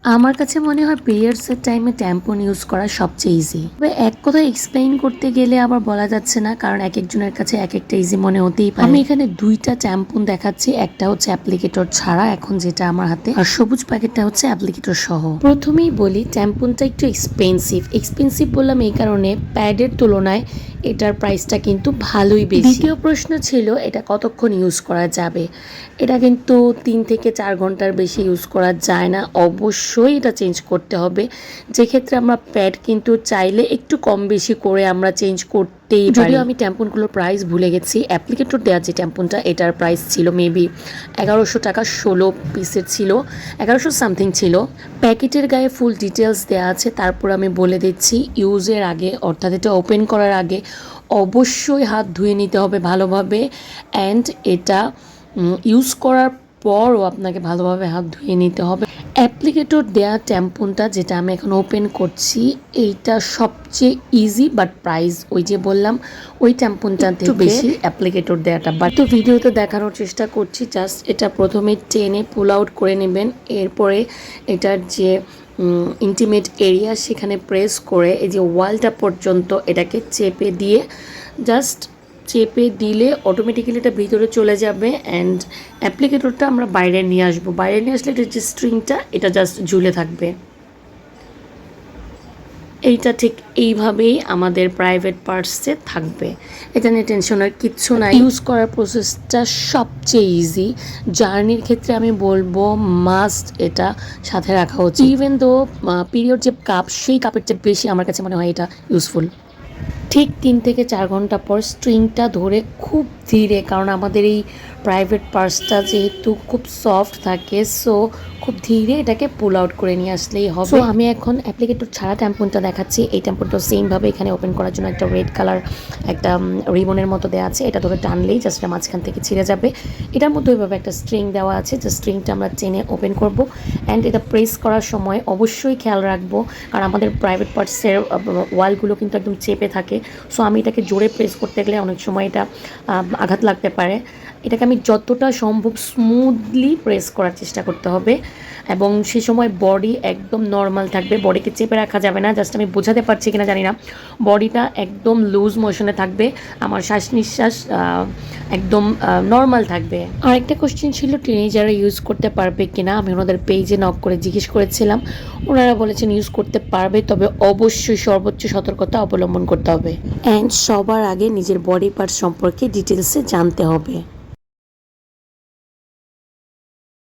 আমার কাছে মনে হয় পিরিয়ডসের টাইমে ট্যাম্পন ইউজ করা সবচেয়ে ইজি। তবে এক কথায় এক্সপ্লেইন করতে গেলে আবার বলা যাচ্ছে না, কারণ এক একজনের কাছে এক একটা ইজি মনে হতেই পারে। আমি এখানে দুইটা ট্যাম্পন দেখাচ্ছি, একটা হচ্ছে অ্যাপ্লিকেটর ছাড়া এখন যেটা আমার হাতে, আর সবুজ প্যাকেটটা হচ্ছে অ্যাপ্লিকেটর সহ। প্রথমেই বলি ট্যাম্পনটা একটু এক্সপেন্সিভ বললাম এই কারণে প্যাডের তুলনায় এটার প্রাইসটা কিন্তু ভালোই বেশি। দ্বিতীয় প্রশ্ন ছিল এটা কতক্ষণ ইউজ করা যাবে। এটা কিন্তু 3 থেকে 4 ঘন্টার বেশি ইউজ করা যায় না, অবশ্যই এটা চেঞ্জ করতে হবে। যে ক্ষেত্রে আমরা প্যাড কিন্তু চাইলে একটু কম বেশি করে আমরা চেঞ্জ করতেই পারি। যদিও আমি ট্যাম্পনগুলোর প্রাইস ভুলে গেছি। অ্যাপ্লিকেটর দেওয়া যে ট্যাম্পনটা এটার প্রাইস ছিল মেবি 1100 টাকা, 16 পিসের ছিল, 1100 সামথিং ছিল। প্যাকেটের গায়ে ফুল ডিটেলস দেওয়া আছে। তারপর আমি বলে দিচ্ছি ইউজের আগে অর্থাৎ এটা ওপেন করার আগে অবশ্যই হাত ধুয়ে নিতে হবে ভালোভাবে, অ্যান্ড এটা ইউজ করার পরও আপনাকে ভালোভাবে হাত ধুয়ে নিতে হবে। অ্যাপ্লিকেটর দেয়া ট্যাম্পুনটা যেটা আমি এখন ওপেন করছি এইটা সবচেয়ে ইজি, বাট প্রাইস ওই যে বললাম ওই ট্যাম্পুনটা একটু বেশি অ্যাপ্লিকেটর দেওয়াটা। বাট তো ভিডিওতে দেখানোর চেষ্টা করছি। জাস্ট এটা প্রথমে টেনে পুল আউট করে নেবেন, এরপরে এটার যে ইন্টিমেট এরিয়া সেখানে প্রেস করে এই যে ওয়ালটা পর্যন্ত এটাকে চেপে দিয়ে জাস্ট চেপে দিলে অটোমেটিক্যালি এটা ভিতরে চলে যাবে, অ্যান্ড অ্যাপ্লিকেটরটা আমরা বাইরে নিয়ে আসবো। বাইরে নিয়ে আসলে এটার যে স্ট্রিংটা এটা জাস্ট ঝুলে থাকবে। এইটা ঠিক এইভাবেই আমাদের প্রাইভেট পার্টসে থাকবে। এটা নিয়ে টেনশনের কিচ্ছু নাই। ইউজ করার প্রসেসটা সবচেয়ে ইজি। জার্নির ক্ষেত্রে আমি বলবো মাস্ট এটা সাথে রাখা উচিত। ইভেন দো পিরিয়ড যে কাপ সেই কাপের চেয়ে বেশি আমার কাছে মনে হয় এটা ইউজফুল। ঠিক 3 থেকে 4 ঘন্টা পর স্ট্রিংটা ধরে খুব ধীরে, কারণ আমাদের এই প্রাইভেট পার্সটা যেহেতু খুব সফট থাকে, সো খুব ধীরে এটাকে পুল আউট করে নিয়ে আসলেই হবে। সো আমি এখন অ্যাপ্লিকেটর ছাড়া ট্যাম্পুনটা দেখাচ্ছি। এই ট্যাম্পুনটা সেমভাবে এখানে ওপেন করার জন্য একটা রেড কালার একটা রিবনের মতো দেওয়া আছে। এটা ধরে টানলেই জাস্ট মাঝখান থেকে ছিঁড়ে যাবে। এটার মধ্যে ওইভাবে একটা স্ট্রিং দেওয়া আছে, যে স্ট্রিংটা আমরা টেনে ওপেন করব, অ্যান্ড এটা প্রেস করার সময় অবশ্যই খেয়াল রাখবো, কারণ আমাদের প্রাইভেট পার্টসের ওয়ালগুলো কিন্তু একদম চেপে থাকে। সো আমি এটাকে জোরে প্রেস করতে গেলে অনেক সময় এটা আঘাত লাগতে পারে। এটাকে আমি যতটা সম্ভব স্মুথলি প্রেস করার চেষ্টা করতে হবে, এবং সে সময় বডি একদম নর্মাল থাকবে, বডিকে চেপে রাখা যাবে না। জাস্ট আমি বোঝাতে পারছি কিনা জানি না, বডিটা একদম লুজ মোশনে থাকবে, আমার শ্বাস নিঃশ্বাস একদম নর্মাল থাকবে। আরেকটা কোশ্চেন ছিল টিনেজাররা ইউজ করতে পারবে কিনা। আমি ওনাদের পেজে নক করে জিজ্ঞেস করেছিলাম, ওনারা বলেছেন ইউজ করতে পারবে, তবে অবশ্যই সর্বোচ্চ সতর্কতা অবলম্বন করতে হবে, অ্যান্ড সবার আগে নিজের বডি পার্ট সম্পর্কে ডিটেলসে জানতে হবে।